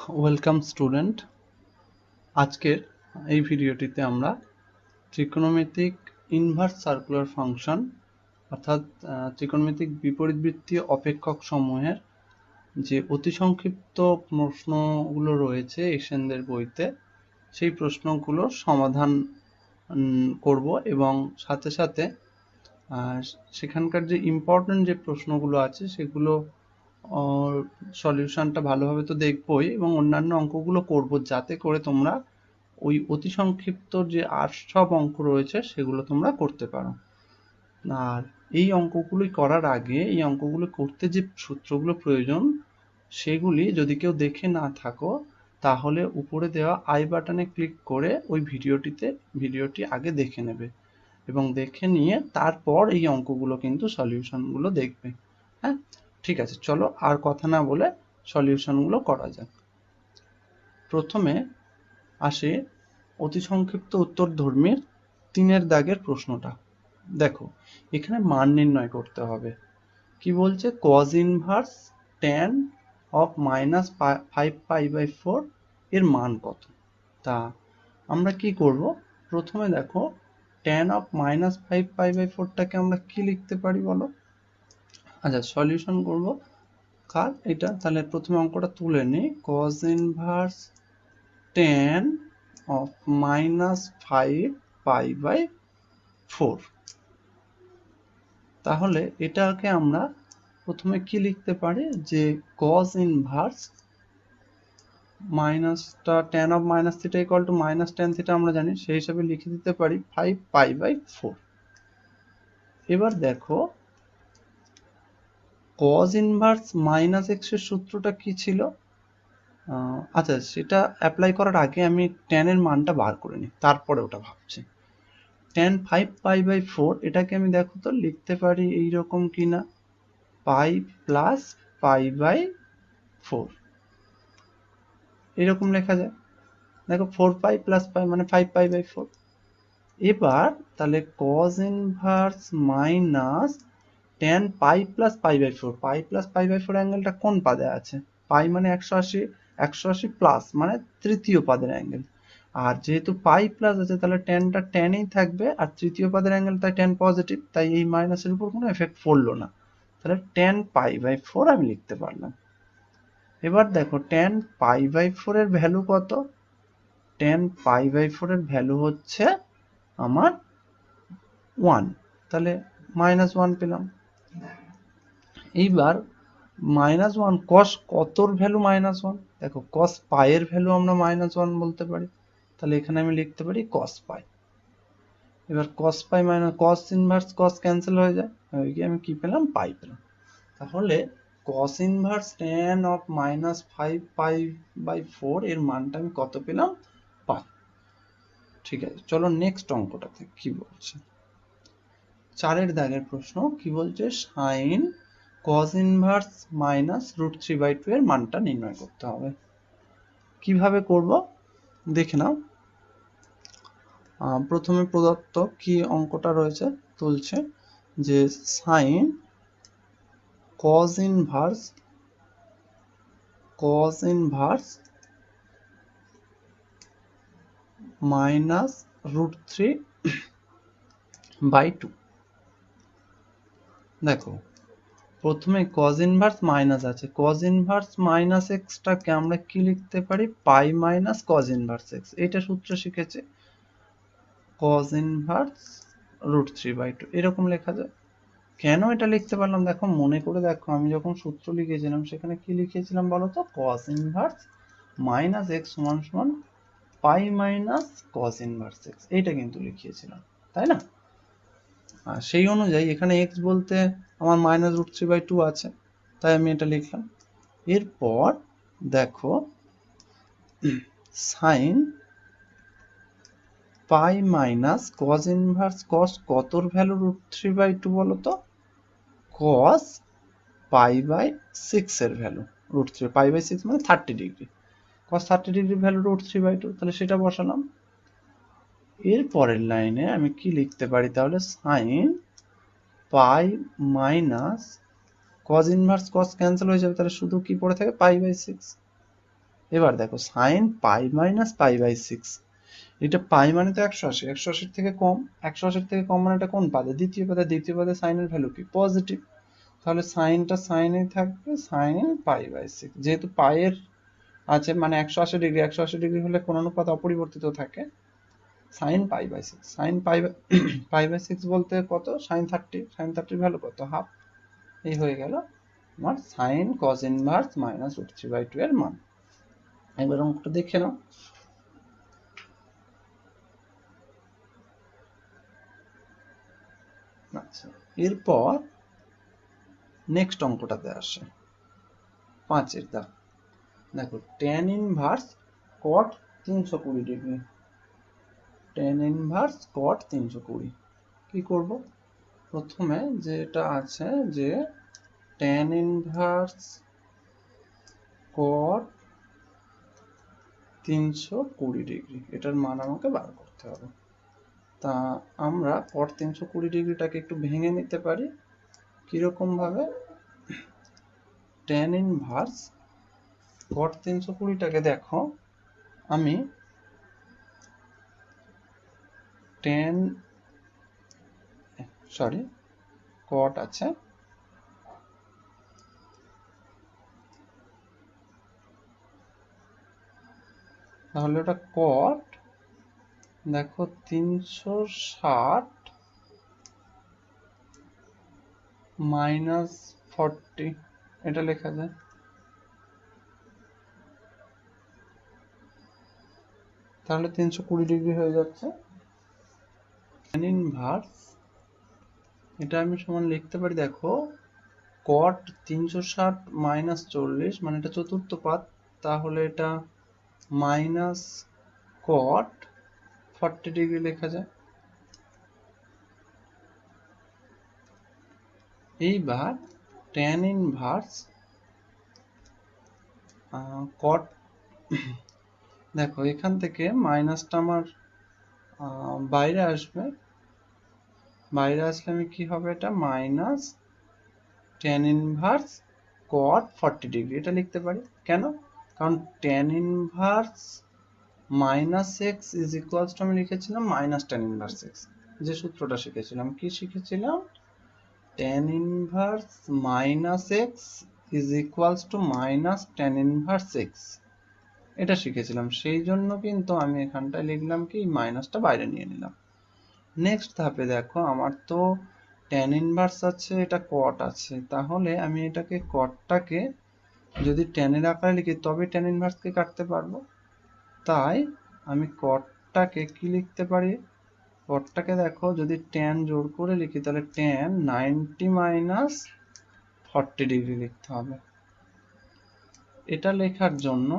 Welcome student. আজকের এই ভিডিওটিতে আমরা ত্রিকোণমিতিক ইনভার্স সার্কুলার ফাংশন অর্থাৎ ত্রিকোণমিতিক বিপরীতবৃত্তীয় অপেক্ষক সমূহের যে অতি সংক্ষিপ্ত প্রশ্নগুলো রয়েছে এশিয়ানদের বইতে, সেই প্রশ্নগুলোর সমাধান করব এবং সাথে সাথে সেখানকার যে ইম্পর্টেন্ট যে প্রশ্নগুলো আছে সেগুলো সলিউশনটা ভালোভাবে তো দেখবই এবং অন্যান্য অঙ্কগুলো করব, যাতে করে তোমরা ওই অতি সংক্ষিপ্ত যে আর সব অঙ্ক রয়েছে সেগুলো তোমরা করতে পারো। আর এই অঙ্কগুলি করার আগে এই অঙ্কগুলো করতে যে সূত্রগুলো প্রয়োজন সেগুলি যদি কেউ দেখে না থাকো তাহলে উপরে দেওয়া আই বাটনে ক্লিক করে ওই ভিডিওটি আগে দেখে নেবে এবং দেখে নিয়ে তারপর এই অঙ্কগুলো কিন্তু সলিউশনগুলো দেখবে। হ্যাঁ, ঠিক আছে, চলো আর কথা না বলে সলিউশনগুলো করা যাক। প্রথমে আসে অতি সংক্ষিপ্ত উত্তরধর্মীর 3-এর দাগের প্রশ্নটা। দেখো, এখানে মান নির্ণয় করতে হবে। কি বলছে? cos ইনভার্স tan অফ -5π/4 এর মান কত? তা আমরা কি করব? প্রথমে দেখো, tan অফ -5π/4 টাকে আমরা কি লিখতে পারি বলো? আচ্ছা, সলিউশন করব কার এটা, তাহলে প্রথমে অঙ্কটা তুলে নিই। cos ইনভার্স tan অফ -5π/4, তাহলে এটাকে আমরা প্রথমে কি লিখতে পারি যে cos ইনভার্স মাইনাসটা tan of minus theta equal to minus tan theta আমরা জানি, সেই হিসাবে লিখে দিতে পারি 5π/4। এবার দেখো, cos ইনভার্স মাইনাস x এর সূত্রটা কি ছিল? আচ্ছা, সেটা অ্যাপ্লাই করার আগে আমি tan এর মানটা বার করে নিই, তারপরে ওটা ভাবছি। tan 5π/4 এটাকে আমি দেখো তো লিখতে পারি এইরকম কিনা, পাই প্লাস π/4, এরকম লেখা যায়। দেখো 4π প্লাস পাই মানে 5π/4। এবার তাহলে cos inverse minus tan pi plus π/4, pi plus π/4 অ্যাঙ্গেলটা কোন পাদে আছে? পাই মানে 180, 180 প্লাস মানে তৃতীয় পাদের অ্যাঙ্গেল। আর যেহেতু পাই প্লাস আছে তাহলে ট্যানটা ট্যানেই থাকবে, আর তৃতীয় পাদের অ্যাঙ্গেল তাই ট্যান পজিটিভ, তাই এই মাইনাসের উপর কোনো এফেক্ট পড়লো না। তাহলে tan π/4 আমি লিখতে পারলাম। এবার দেখো tan π/4 এর ভ্যালু কত? tan π/4 এর ভ্যালু হচ্ছে আমার 1, তাহলে -1 পেলাম। এইবার -1 cos কতর ভ্যালু -1? দেখো cos পাই এর ভ্যালু আমরা -1 বলতে পারি, তাহলে এখানে আমি লিখতে পারি cos পাই। এবার cos pi minus cos inverse cos cancel হয়ে যায়, আমি কি পেলাম? পাই পেলাম। তাহলে cos ইনভার্স tan অফ -5π/4 এর মানটা আমি কত পেলাম? পাই। ঠিক আছে, চলো নেক্সট অঙ্কটাতে কি বলছে। 4-এর দাগের প্রশ্ন কি বলছে? sin cos ইনভার্স -√3/2 এর মানটা নির্ণয় করতে হবে। কিভাবে করব দেখে নাও। প্রথমে প্রদত্ত কি অঙ্কটা রয়েছে তুলছে যে sin cos ইনভার্স -√3/2। দেখো, প্রথমে cos ইনভার্স মাইনাস আছে, cos ইনভার্স মাইনাস x টাকে আমরা কি লিখতে পারি? Pi minus cos inverse x। এটা সূত্র শিখেছে, cos ইনভার্স √3/2 এরকম লেখা যায়। কেন এটা লিখতে পারলাম দেখো, মনে করে দেখো, আমি যখন সূত্র লিখেছিলাম সেখানে কি লিখেছিলাম বলো তো? cos ইনভার্স মাইনাস x সমান সমান পাই মাইনাস cos ইনভার্স x, এইটা কিন্তু লিখিয়েছিলাম, তাই না? আর সেই অনুযায়ী এখানে x বলতে আমার -√3/2 আছে, তাই আমি এটা লিখলাম। এরপর দেখো, sin pi minus cos inverse cos কতর ভ্যালু √3/2 বলো তো? cos π/6 এর ভ্যালু √3, π/6 মানে 30 ডিগ্রি, cos 30 ডিগ্রি ভ্যালু √3/2, তাহলে সেটা বসালাম। এর পরের লাইনে আমি কি লিখতে পারি তাহলে? sin pi minus cos inverse cos cancel হয়ে যাবে, তাহলে শুধু কি পড়ে থাকে? π/6। এবার দেখো sine pi minus pi by 6, এটা পাই মানে তো 180, 180 থেকে কম, 180 থেকে কম মানে এটা কোন পাদে? দ্বিতীয় পাদে। দ্বিতীয় পাদে সাইনের ভ্যালু কি? পজিটিভ। তাহলে সাইনটা সাইনেই থাকবে, সাইন পাই বাই 6। যেহেতু পাইয়ের আছে মানে 180 ডিগ্রি, 180 ডিগ্রি হলে কোন অনুপাত অপরিবর্তিত থাকে, sine pi by 6। Sine pi pi by 6 বলতে কত? সাইন 30। সাইন 30 ভ্যালু কত? হাফ। এই হয়ে গেল আমার সাইন কজ ইনভার্স মাইনাস √3/2 এর মান। এবার অঙ্কটা দেখে নাও। আচ্ছা, এরপর নেক্সট অঙ্কটাতে আসে 5-এর দাগ। দেখো tan inverse cot 320 degree, tan inverse cot 320। কি করব? প্রথমে যেটা আছে যে tan ইনভার্স cot 320 ডিগ্রি, এটার মান আমাকে বার করতে হবে। তা আমরা cot 320 ডিগ্রিটাকে একটু ভেঙে নিতে পারি। কিরকম ভাবে? tan ইনভার্স cot 320টাকে দেখো, আমি cot আছে, তাহলে ওটা cot, দেখো 360 মাইনাস 40, এটা লেখা যায়। তাহলে 320 ডিগ্রি হয়ে যাচ্ছে। tan ইনভার্স, এটা আমি সমান লিখতে পারি, দেখো cot 360 মাইনাস 40 মানে এটা চতুর্থ পাদ, তাহলে এটা মাইনাস cot 40 ডিগ্রি লেখা যায়। এইবার tan ইনভার্স cot, দেখো এখান থেকে মাইনাসটা আমার বাইরে আসবে, বাইরে আসলে আমি কি হবে? এটা minus tan inverse cot 40 degree, এটা লিখতে পারি। কেন? কারণ tan inverse minus x is equals to, আমি লিখেছিলাম মাইনাস tan ইনভার্স এক্স। যে সূত্রটা শিখেছিলাম, কি শিখেছিলাম? tan inverse minus x is equals to minus tan inverse x, এটা শিখেছিলাম। সেই জন্য কিন্তু আমি এখানটায় লিখলাম কি, মাইনাসটা বাইরে নিয়ে নিলাম। নেক্সট ধাপে দেখো, আমার তো tan ইনভার্স আছে, এটা cot আছে, তাহলে আমি এটাকে cotটাকে যদি tan এর আকারে লিখি তবে tan ইনভার্সকে কাটতে পারবো। তাই আমি cotটাকে কি লিখতে পারি? cotটাকে দেখো যদি tan জোর করে লিখি তাহলে tan 90 মাইনাস 40 ডিগ্রি লিখতে হবে। এটা লেখার জন্য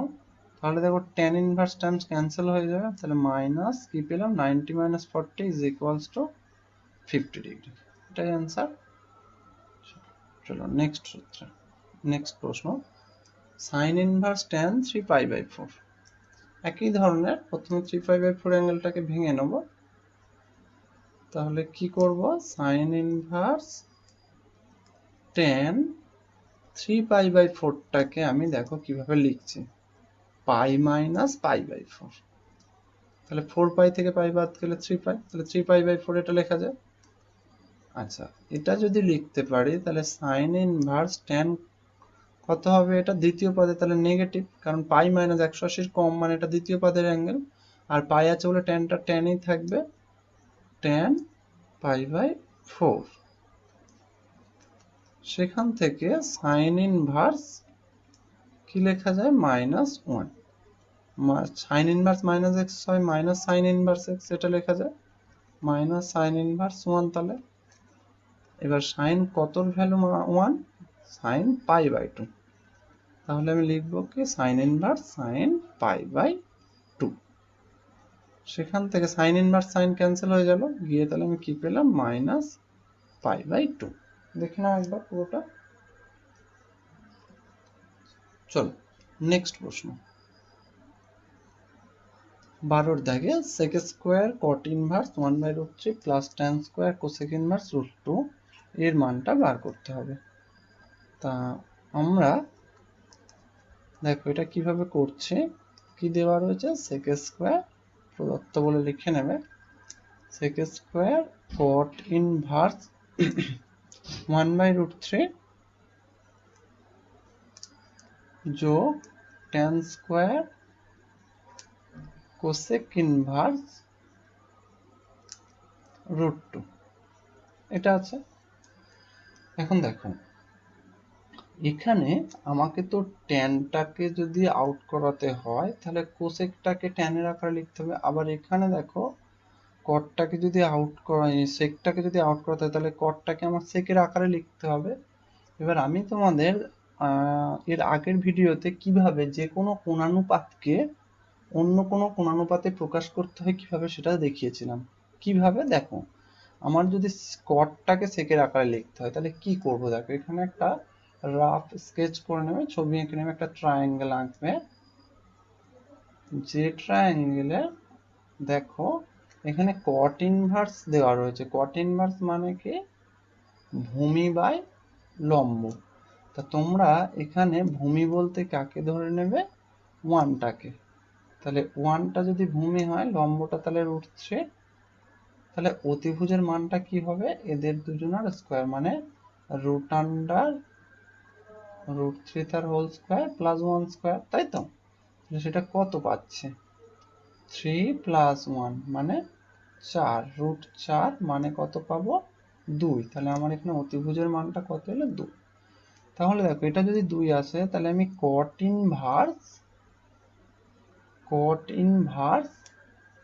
তাহলে দেখো tan ইনভার্স টার্মস ক্যান্সেল হয়ে যাবে, তাহলে মাইনাস কি পেলাম? 90 minus 40 is equals to 50 degree. এটাই অ্যান্সার। চলো নেক্সট সূত্র, নেক্সট প্রশ্ন। সাইন ইনভার্স tan 3π/4, একই ধরনের। প্রথমে 3π/4 অ্যাঙ্গেলটাকে ভেঙে নেব। তাহলে কি করব? সাইন ইনভার্স tan 3π/4টাকে আমি দেখো কিভাবে লিখছি, পাই মাইনাস পাই/4। তাহলে 4π থেকে পাই বাদ গেলে 3π, তাহলে 3π/4 এটা লেখা যায়। আচ্ছা, এটা যদি লিখতে পারি তাহলে সাইন ইনভার্স tan কত হবে? এটা দ্বিতীয় পদে, তাহলে নেগেটিভ, কারণ পাই মাইনাস 180 কম মানে এটা দ্বিতীয় পদের অ্যাঙ্গেল, আর পাই আছে বলে ট্যানটা ট্যানই থাকবে, tan π/4। সেখান থেকে সাইন ইনভার্স কি লেখা যায়? -1। সাইন ইনভার্স মাইনাস এক্স হয় মাইনাস সাইন ইনভার্স এক্স, এটা লেখা যায় মাইনাস সাইন ইনভার্স 1। তাহলে এবার সাইন কতর ভ্যালু 1? সাইন π/2। তাহলে আমি লিখবো কি, সাইন ইনভার্স সাইন π/2। সেখান থেকে সাইন ইনভার্স সাইন ক্যান্সেল হয়ে গেল গিয়ে, তাহলে আমি কি পেলাম? মাইনাস π/2। দেখে নাও একবার পুরোটা। চলো নেক্সট প্রশ্ন। 12 দাগে sec square cot inverse 1/√3 plus tan square cosec inverse √2 এর মানটা বার করতে হবে। তা আমরা দেখো এটা কিভাবে করছে, কি দেওয়া রয়েছে, sec স্কয়ার প্রদত্ত বলে লিখে নেবে, sec স্কয়ার cot ইনভার্স 1/√3 যোগ tan স্কয়ার cosec ইনভার্স √2, এটা আছে। এখন দেখো এখানে আমাকে তো ট্যানটাকে যদি আউট করাতে হয় তাহলে কোসেকটাকে ট্যানের আকারে লিখতে হবে, আবার এখানে দেখো কটটাকে যদি আউট করা, সেকটাকে যদি আউট করাতে হয় তাহলে কটটাকে আমার সেকের আকারে লিখতে হবে। এবার আমি তোমাদের এর আগের ভিডিওতে কিভাবে যে কোনো কোণানুপাতকে অন্য কোনো কোণানুপাতে প্রকাশ করতে হয় কিভাবে সেটা দেখিয়েছিলাম। কিভাবে দেখো, আমার যদি কটটাকে সেকের আকারে লিখতে হয় তাহলে কি করব, দেখো এখানে একটা রাফ স্কেচ করে নেবে, ছবি এঁকে নেবে, একটা ট্রায়াঙ্গেল আঁকবে, যে ট্রায়াঙ্গেলে দেখো এখানে কট ইনভার্স দেওয়া রয়েছে। কট ইনভার্স মানে কি, ভূমি বাই লম্ব। তা তোমরা এখানে ভূমি বলতে কাকে ধরে নেবে, ওয়ানটাকে। তাহলে ওয়ানটা যদি ভূমি হয়, লম্বটা তাহলে √3, তাহলে অতিভুজের মানটা কি হবে, এদের দুজনের স্কয়ার মানে √3 তার হোল স্কয়ার প্লাস 1 স্কয়ার, তাই তো। সেটা কত পাচ্ছে, 3 প্লাস 1 মানে 4, √4 মানে কত পাবো, 2। তাহলে আমার এখানে অতিভুজের মানটা কত হলো, 2। তাহলে দেখো এটা যদি 2 আসে তাহলে আমি cot ইনভার্স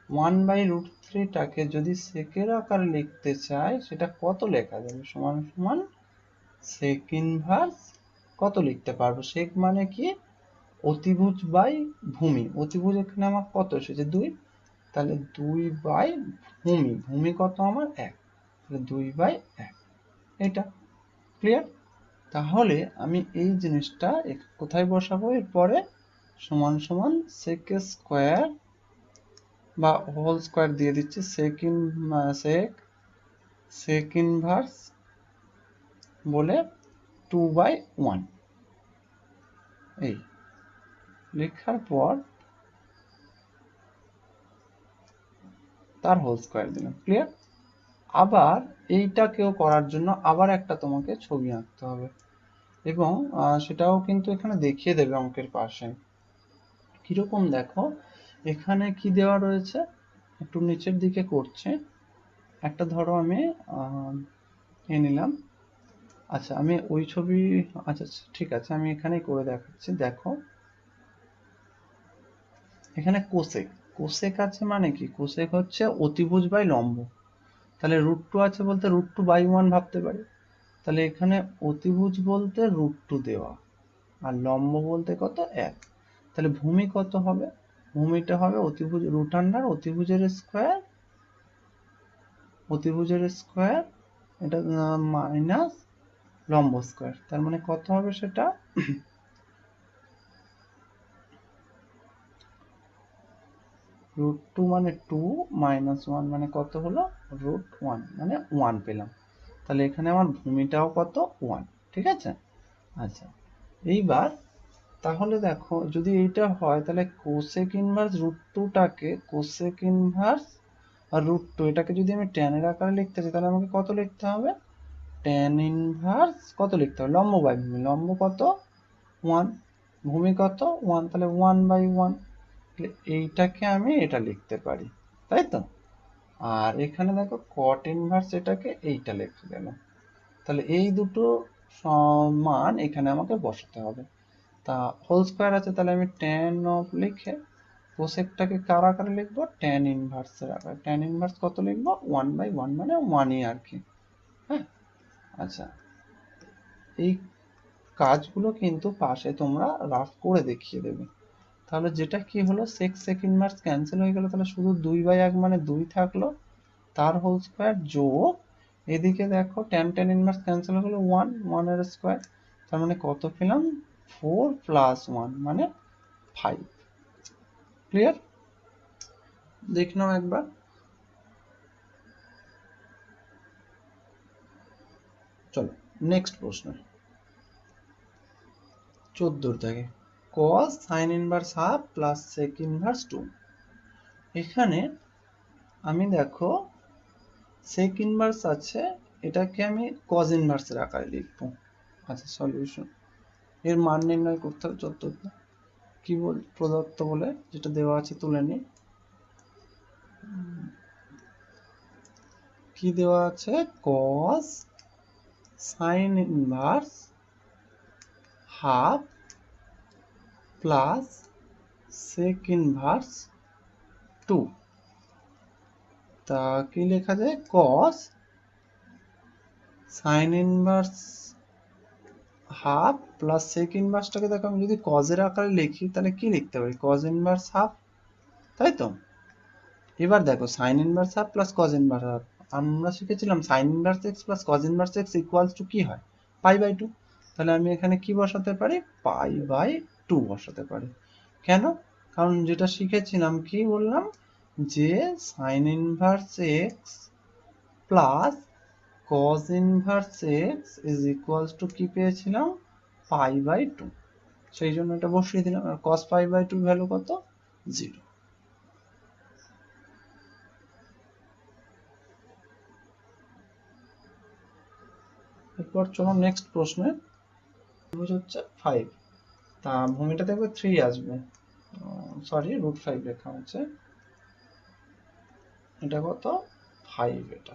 1/√3 টাকে যদি সেকের আকারে লিখতে চাই সেটা কত লেখা যাবে, সমান সমান sec ইনভার্স কত লিখতে পারবো, sec মানে কি, অতিভুজ বাই ভূমি। অতিভুজ এখানে আমার কত এসেছে, 2, তাহলে 2/ভূমি, ভূমি কত আমার 1, তাহলে 2/1, এটা ক্লিয়ার। তাহলে আমি এই জিনিসটা কোথায় বসাবো, এরপরে সমান সমান sec স্কয়ার বা হোল স্কয়ার দিয়ে দিচ্ছি, sec ইনভার্স বলে 2/1, এই লেখার পর তার হোল স্কয়ার দিলাম, ক্লিয়ার। আবার এইটাকেও করার জন্য আবার একটা তোমাকে ছবি আঁকতে হবে, এবং সেটাও কিন্তু এখানে দেখিয়ে দেবে অঙ্কের পাশে। কিরকম দেখো, এখানে কি দেওয়া রয়েছে, একটু নিচের দিকে করছে, একটা ধরো আমি নিলাম, আচ্ছা আমি ওই ছবি, আচ্ছা ঠিক আছে আমি এখানেই করে দেখাচ্ছি। দেখো এখানে কোসেক, কোসেক আছে মানে কি, কোসেক হচ্ছে অতিভুজ বাই লম্ব। তাহলে √2 আছে বলতে √2/1 ভাবতে পারি। তাহলে এখানে অতিভুজ বলতে √2 দেওয়া, আর লম্ব বলতে কত, 1। তাহলে ভূমি কত হবে, ভূমিটা হবে অতিভুজ √, অতিভুজের স্কয়ার, এটা মাইনাস লম্ব স্কয়ার, তার মানে কত হবে সেটা, √2 মানে 2 মাইনাস 1 মানে কত হলো, √1 মানে 1 পেলাম। তাহলে এখানে আমার ভূমিটাও কত, 1, ঠিক আছে। আচ্ছা এইবার তাহলে দেখো যদি এইটা হয় তাহলে কোসেক ইনভার্স √2 টাকে, কোসেক ইনভার্স আর √2 এটাকে যদি আমি ট্যানের আকারে লিখতে চাই তাহলে আমাকে কত লিখতে হবে, ট্যান ইনভার্স কত লিখতে হবে, লম্ব বাই ভূমি, লম্ব কত, 1, ভূমি কত 1, তাহলে 1/1, এইটাকে আমি এটা লিখতে পারি, তাই তো। আর এখানে দেখো কট ইনভার্স এটাকে এইটা লিখে গেল, তাহলে এই দুটো মান এখানে আমাকে বসাতে হবে। তা হোল স্কয়ার আছে তাহলে আমি ট্যান অফ লিখে কোসেকটাকে কার আকারে লিখবো, ট্যান ইনভার্সের আকারে। ট্যান ইনভার্স কত লিখবো, 1/1 মানে 1ই আর কি, হ্যাঁ। আচ্ছা এই কাজগুলো কিন্তু পাশে তোমরা রাফ করে দেখিয়ে দেবে। তাহলে যেটা কি হলো, sec ইনভার্স ক্যান্সেল হয়ে গেল, তাহলে শুধু 2/1 মানে 2 থাকলো, তার হোল স্কয়ার যোগ এদিকে দেখো tan ইনভার্স ক্যান্সেল হয়ে গেল, 1 এর স্কয়ার, তার মানে কত পেলাম, 4 প্লাস 1 মানে 5, ক্লিয়ার। দেখে নাও একবার। চলো নেক্সট প্রশ্ন, 14 থেকে, cos sin inverse half plus sec inverse 2। এখানে আমি দেখো sec ইনভার্স আছে, এটাকে আমি cos ইনভার্সের আকারে লিখবো। আচ্ছা সলিউশন, এর মান নির্ণয় করতে হবে যতটা কি প্রদত্ত বলে যেটা দেওয়া আছে তুলে নিই। কি দেওয়া আছে, cos sin inverse half plus sec inverse 2। তা কি লেখা যায়, cos sin inverse half plus sec ইনভার্সটাকে দেখো আমি যদি cos এর আকারে লিখি তাহলে কি লিখতে পারি, cos ইনভার্স হাফ, তাই তো। এবার দেখো sin inverse half plus cos inverse half, আমরা শিখেছিলাম sin inverse x plus cos inverse x equals to কি হয়, পাই বাই 2। তাহলে আমি এখানে কি বসাতে পারি, পাই বাই 2 বসাতে পারি। কেন, কারণ যেটা শিখেছিলাম কি বললাম, যে sin inverse x plus cos inverse x is equals to কি পেয়েছিলাম, পাই বাই 2। সেই জন্য এটা বসিয়ে দিলাম। আর cos পাই বাই 2 ভ্যালু কত, 0। এরপর চলো নেক্সট প্রশ্নে, হচ্ছে 5। তা ভূমিটা দেখবে 3 আসবে, সরি √5 লেখা হচ্ছে, এটা কত 5, এটা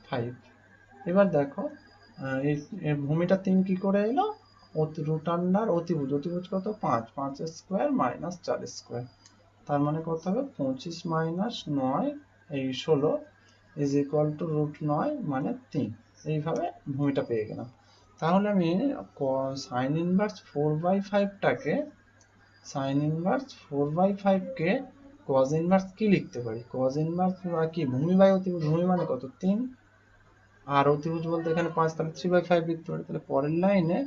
5। এবার দেখো এই ভূমিটা 3 কি করে এলো, রুট আন্ডার অতিভুজ, অতিভুজ কত 5, 5 স্কোয়ার মাইনাস 4 স্কোয়ার, তার মানে কত হবে 25 মাইনাস 9 এই 16 ইজ ইকুয়াল টু √9 মানে 3। এইভাবে ভূমিটা পেয়ে গেলাম। তাহলে আমি সাইন ইনভার্স 4/5টাকে, সাইন ইনভার্স 4/5 কে কজ ইনভার্স কি লিখতে পারি, কজ ইনভার্স কি ভূমি বাই অতিভুজ, ভূমি মানে কত 3, আর অতিভুজ বলতে এখানে 5, তাহলে 3/5 লিখতে পারি। তাহলে পরের লাইনে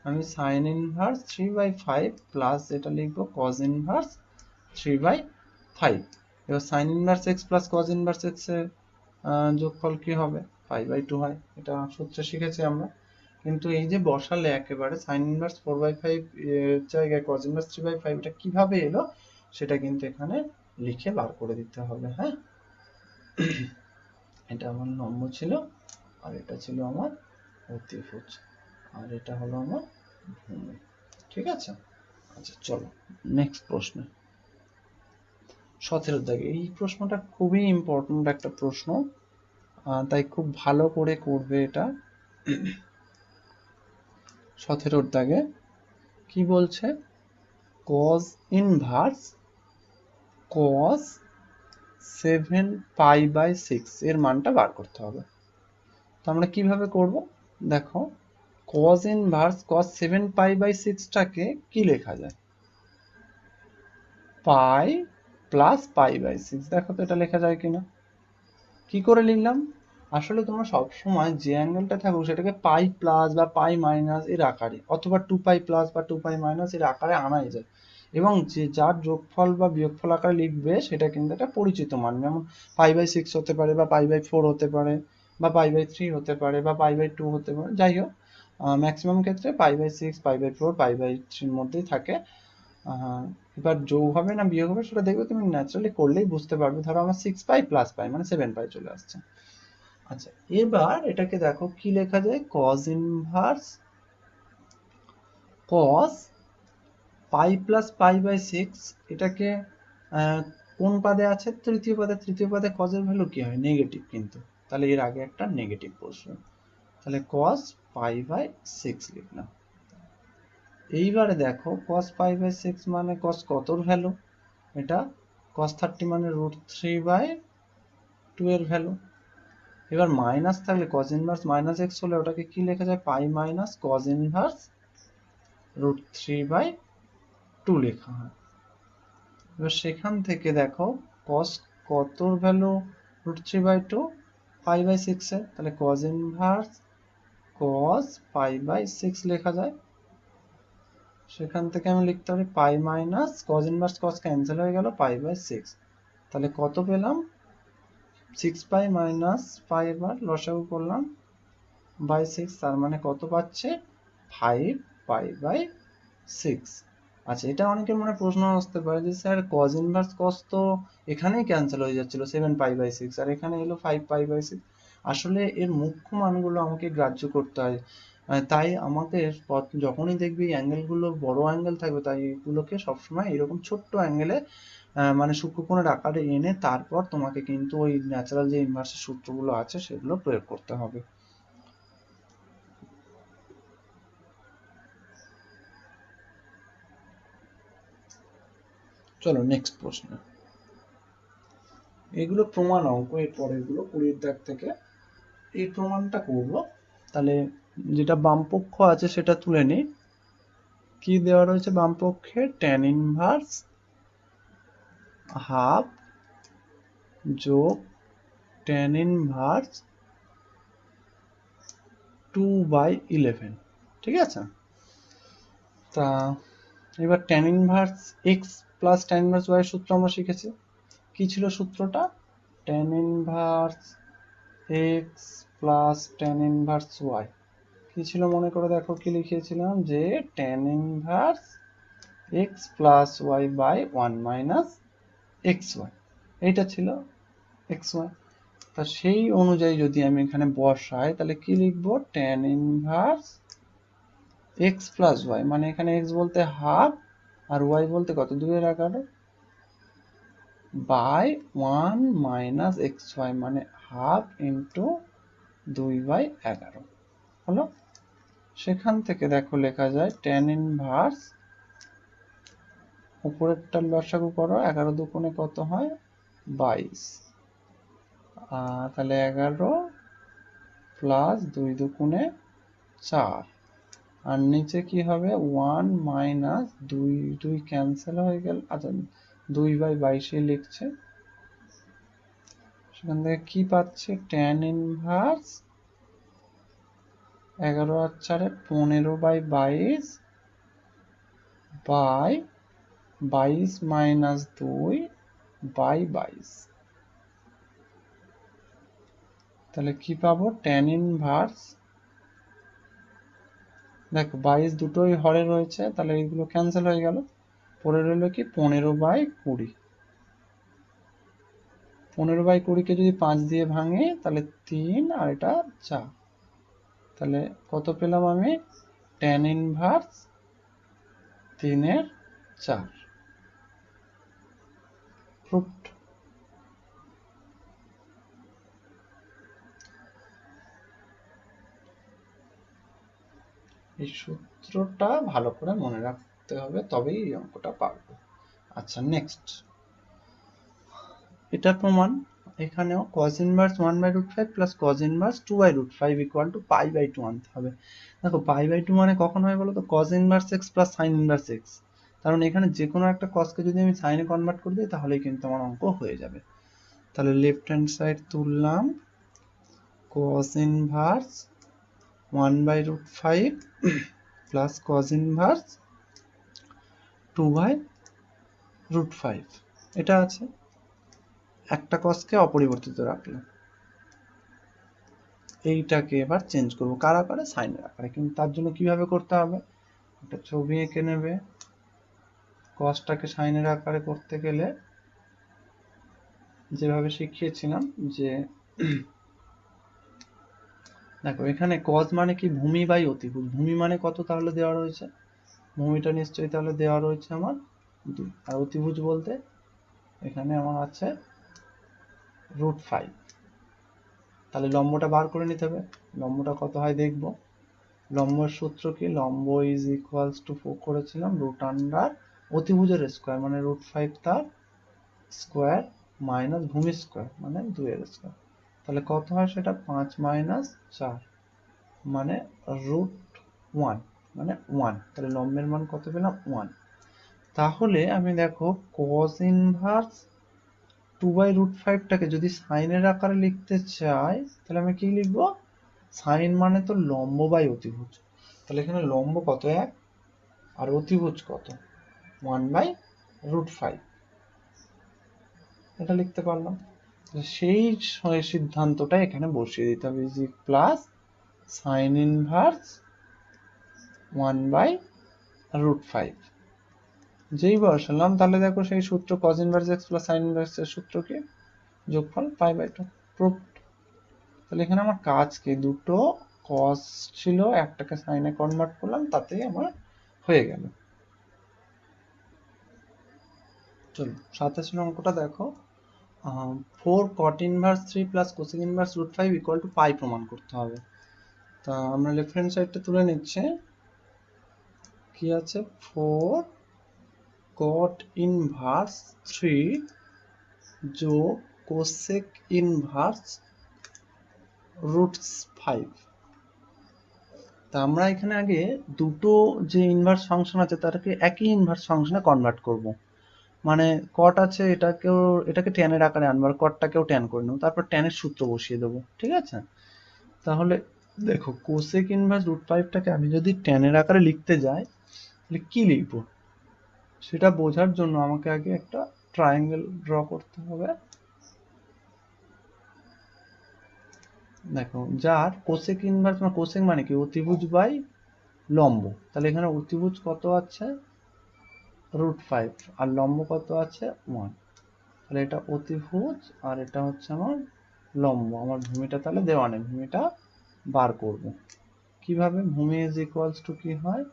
আমি সাইন ইনভার্স 3/5 প্লাস এটা লিখবো কজ ইনভার্স 3/5। এবার sign inverse x plus cos inverse x এর যোগফল কি হবে, পাই বাই 2 হয়, এটা সূত্রে শিখেছি আমরা। কিন্তু এই যে বসালে একেবারে সাইন ইনভার্স 4/5 এর জায়গায় কজ ইনভার্স 3/5, এটা কিভাবে এলো সেটা কিন্তু এখানে লিখে বার করে দিতে হবে। হ্যাঁ, এটা আমার লম্ব ছিল, আর এটা ছিল আমার অতিভুজ, আর এটা হলো আমার ভূমি। ঠিক আছে, আচ্ছা চলো নেক্সট প্রশ্ন, 17 দাগে। এই প্রশ্নটা খুবই ইম্পর্টেন্ট একটা প্রশ্ন, তাই খুব ভালো করে করবে এটা। 17 দাগে কি বলছে, cos inverse cos 7 pi by 6 এর মানটা বার করতে হবে। তো আমরা কিভাবে করব, দেখো cos inverse cos 7 pi by 6টাকে কি লেখা যায়, পাই প্লাস পাই বাই 6। দেখো তো এটা লেখা যায় কিনা, কি করে লিখলাম, আসলে তোমরা সবসময় যে অ্যাঙ্গেলটা থাকুক সেটাকে পাই প্লাস বা পাই মাইনাস এর আকারে, অথবা 2 পাই প্লাস বা 2 পাই মাইনাস এর আকারে আনাই যায়, এবং যে যার যোগফল বা বিয়োগফল আকারে লিখবে সেটা কিন্তু একটা পরিচিত মান, যেমন পাই বাই 6 হতে পারে, বা পাই বাই 4 হতে পারে, বা পাই বাই 3 হতে পারে, বা পাই বাই 2 হতে পারে। যাই হোক, ম্যাক্সিমাম ক্ষেত্রে pi by 6, pi by 4, pi by 3 মধ্যেই থাকে। এবার যোগ হবে না বিয়োগ হবে সেটা দেখবে তুমি ন্যাচারালি করলেই বুঝতে পারবে। ধরো আমার 6 পাই প্লাস পাই মানে 7 পাই চলে আসছে। আচ্ছা এবার এটাকে দেখো কি লেখা যায়, cos inverse cos pi plus pi by 6, এটাকে কোন পাদে আছে, তৃতীয় পাদে। তৃতীয় পাদে cos এর ভ্যালু কি হয়, নেগেটিভ, কিন্তু তাহলে এর আগে একটা নেগেটিভ বসবে, তাহলে cos পাই বাই 6 লিখলাম। এইবারে দেখো cos পাই বাই 6 মানে cos কতর ভ্যালু, এটা cos 30 মানে √3/2 এর ভ্যালু। এবার মাইনাস থাকলে cos ইনভার্স মাইনাস x হলে ওটাকে কি লেখা যায়, পাই মাইনাস cos ইনভার্স √3/2 লেখা হয়। এবার সেখান থেকে দেখো cos কতর ভ্যালু √3/2, পাই বাই 6 এর, তাহলে cos inverse cos pi by 6 লেখা যায়। সেখান থেকে আমি লিখতে পারি pi minus cos inverse cos cancel হয়ে গেল, পাই বাই 6, তাহলে কত পেলাম 6 পাই মাইনাস পাই, এবার লসাগু করলাম বাই 6, তার মানে কত পাচ্ছে 5π/6। আচ্ছা, এটা অনেকের মনে প্রশ্ন আসতে পারে যে স্যার cos ইনভার্স cos তো এখানেই ক্যান্সেল হয়ে যাচ্ছিল 7π/6, আর এখানে এলো 5π/6। আসলে এর মুখ্য মানগুলো আমাকে গ্রাহ্য করতে হয়। তাই আমাকে যখনই দেখবি অ্যাঙ্গেলগুলো বড় অ্যাঙ্গেল থাকবে, তাই এগুলোকে সবসময় এরকম ছোট্ট অ্যাঙ্গেলে মানে সূক্ষ্মকোণের আকারে এনে তারপর তোমাকে কিন্তু ওই ন্যাচারাল যে ইনভার্সের সূত্রগুলো আছে সেগুলো প্রয়োগ করতে হবে। চলো নেক্সট প্রশ্ন। এগুলো প্রমাণ অঙ্ক, এর পরেরগুলো 20 দাগ থেকে এই প্রমাণটা করব। তাহলে যেটা বামপক্ষ আছে সেটা তুলে নিই। কি দেওয়া রয়েছে বামপক্ষে? tan ইনভার্স হাফ যোগ tan ইনভার্স 2/11, ঠিক আছে? তা এবার tan inverse x plus tan inverse y এর সূত্র আমরা শিখেছি। কি ছিল সূত্রটা? tan inverse x plus tan inverse y কি ছিল মনে করে দেখো, কি লিখেছিলাম? যে tan inverse x plus y by 1 minus xy, এইটা ছিল xy। তা সেই অনুযায়ী যদি আমি এখানে বসাই তাহলে কি লিখবো? tan inverse x plus y, মানে এখানে x বলতে হাফ আর y বলতে কত? 2/11 বাই 1 মাইনাস xy, মানে হাফ ইন্টু 2/11 হলো। সেখান থেকে দেখো লেখা যায় tan ইনভার্স, উপরেরটা লসাগু করো, 11 দুগুণে কত হয়? 22। তাহলে 11 প্লাস 2 দুগুণে 4, আর নিচে কি হবে? 1 মাইনাস 2 ক্যান্সেল হয়ে গেল। আচ্ছা, 2/22 লিখছে। সেখান থেকে কি পাচ্ছে? tan ইনভার্স 11 আর 4 15/22 বাই 22 মাইনাস 2/22। তাহলে কি পাবো? tan ইনভার্স, দেখো 22 দুটোই হরে রয়েছে, তাহলে এইগুলো ক্যান্সেল হয়ে গেল। পরে রইল কি? 15/20। 15/20কে যদি 5 দিয়ে ভাঙে তাহলে 3, আর এটা 4। তাহলে কত পেলাম আমি? tan inverse 3/4 proofed. এই সূত্রটা ভালো করে মনে রাখতে হবে, তবেই এই অঙ্কটা পারবো। আচ্ছা নেক্সট, এটা প্রমাণ। এখানেও cos inverse 1/√5 plus cos inverse 2/√5 equal to π/2 আনতে হবে। দেখো π/2 মানে কখন হয় বলো তো? cos inverse x plus sin inverse x। কারণ এখানে যে কোনো একটা cosকে যদি আমি সাইনে কনভার্ট করে দিই তাহলেই কিন্তু আমার অঙ্ক হয়ে যাবে। তাহলে লেফট হ্যান্ড সাইড তুললাম, cos inverse 1/√5 plus cos inverse 2/√5, এটা আছে। একটা cosকে অপরিবর্তিত রাখলাম। এইটাকে এবার চেঞ্জ করব কার আকারে? সাইনের আকারে। কিন্তু তার জন্য কিভাবে করতে হবে? একটা ছবি এঁকে নেবে। cosটাকে সাইনের আকারে করতে গেলে যেভাবে শিখিয়েছিলাম, যে দেখো এখানে cos মানে কি? ভূমি বাই অতিভুজ। ভূমি মানে কত তাহলে দেওয়া রয়েছে? ভূমিটা নিশ্চয়ই তাহলে দেওয়া রয়েছে আমার 2, আর অতিভুজ বলতে এখানে আমার আছে √5। তাহলে লম্বটা বার করে নিতে হবে। লম্বটা কত হয় দেখব। লম্বের সূত্র কি? লম্ব ইজ ইকুয়ালস টু করেছিলাম রুট আন্ডার অতিভুজের স্কোয়ার মানে √5 তার স্কোয়ার মাইনাস ভূমি স্কোয়ার মানে 2 এর স্কোয়ার। তাহলে কত হয় সেটা? 5 মাইনাস 4 মানে √1 মানে 1। তাহলে লম্বের মান কত পেলাম? 1। তাহলে আমি দেখো cos ইনভার্স 2/√5টাকে যদি সাইনের আকারে লিখতে চাই তাহলে আমি কি লিখবো? সাইন মানে তো লম্ব বাই অতিভুজ। তাহলে এখানে লম্ব কত? 1, আর অতিভুজ কত? 1/√5। এটা লিখতে পারলাম। সেই সিদ্ধান্তটা এখানে বসিয়ে দিতে হবে, প্লাস সাইন ইনভার্স 1/√5 যেই বসালাম তাহলে দেখো সেই সূত্র cos inverse x plus sin inverse এর সূত্র কি যোগফল π/2 প্রুফড। তাহলে এখানে আমার কাজ কি, দুটো cos ছিল একটাকে sin এ কনভার্ট করলাম, তাতেই আমার হয়ে গেল। চলো 27 নম্বর অঙ্কটা দেখো, 4 cot ইনভার্স 3 প্লাস cosec inverse √5 equal to pi প্রমাণ করতে হবে। তা আমরা লেফট হ্যান্ড সাইডটা তুলে নিচ্ছে, কি আছে 4 cot ইনভার্স 3 যোগ কোসেক ইনভার্স √5। তা আমরা এখানে আগে দুটো যে ইনভার্স ফাংশন আছে তাদেরকে একই ইনভার্স ফাংশনে কনভার্ট করব। মানে কট আছে এটাকে ট্যানের আকারে আনবো, আর কটটাকেও ট্যান করে নেবো, তারপর ট্যানের সূত্র বসিয়ে দেবো, ঠিক আছে? তাহলে দেখো কোসেক ইনভার্স √5টাকে আমি যদি ট্যানের আকারে লিখতে যাই তাহলে কি লিখবো সেটা বোঝার জন্য আমাকে আগে একটা ট্রায়াঙ্গেল ড্র করতে হবে। দেখো যার কোসেক ইনভার্স, মানে কোসেক মানে কি অতিভুজ বাই লম্ব, তাহলে এখানে অতিভুজ কত আছে √5 আর লম্ব কত আছে 1, তাহলে এটা অতিভুজ আর এটা হচ্ছে আমার লম্ব। আমার ভূমিটা তাহলে দেওয়া নেই, ভূমিটা বার করব কিভাবে। ভূমি ইজ ইকুয়ালস টু কি হয়,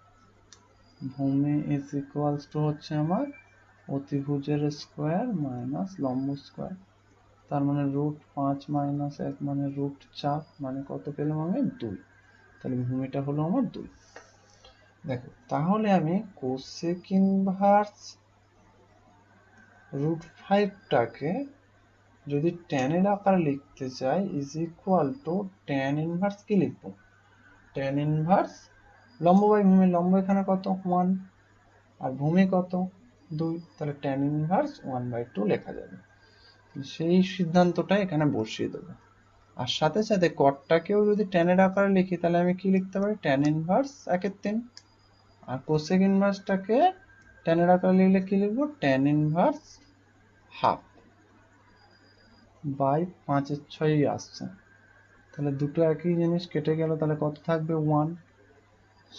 ভূমি ইজ ইকুয়ালস টু হচ্ছে আমার অতিভুজের স্কোয়ার মাইনাস লম্ব স্কোয়ার, তার মানে √5 মাইনাস 1 মানে √4, মানে কত পেলাম আমি 2, তাহলে ভূমিটা হলো আমার 2। দেখো তাহলে আমি কোসেক ইনভার্স √5টাকে যদি ট্যানের আকারে লিখতে চাই is equal to tan inverse কি লিখবো, ট্যান ইনভার্স লম্ব বাই ভূমি, লম্ব এখানে কত 1 আর ভূমি কত 2, তাহলে ট্যান ইনভার্স 1/2 লেখা যাবে। সেই সিদ্ধান্তটা এখানে বসিয়ে দেবো। আর সাথে সাথে কটটাকেও যদি ট্যানের আকারে লিখি তাহলে আমি কি লিখতে পারি, ট্যান ইনভার্স 1/3। আর কোসেক ইনভার্সটাকে ট্যানের আকারে লিখলে কি লিখবো, ট্যান ইনভার্স হাফ বাই 5/6 আসছে, তাহলে দুটো একই জিনিস কেটে গেল, তাহলে কত থাকবে 1,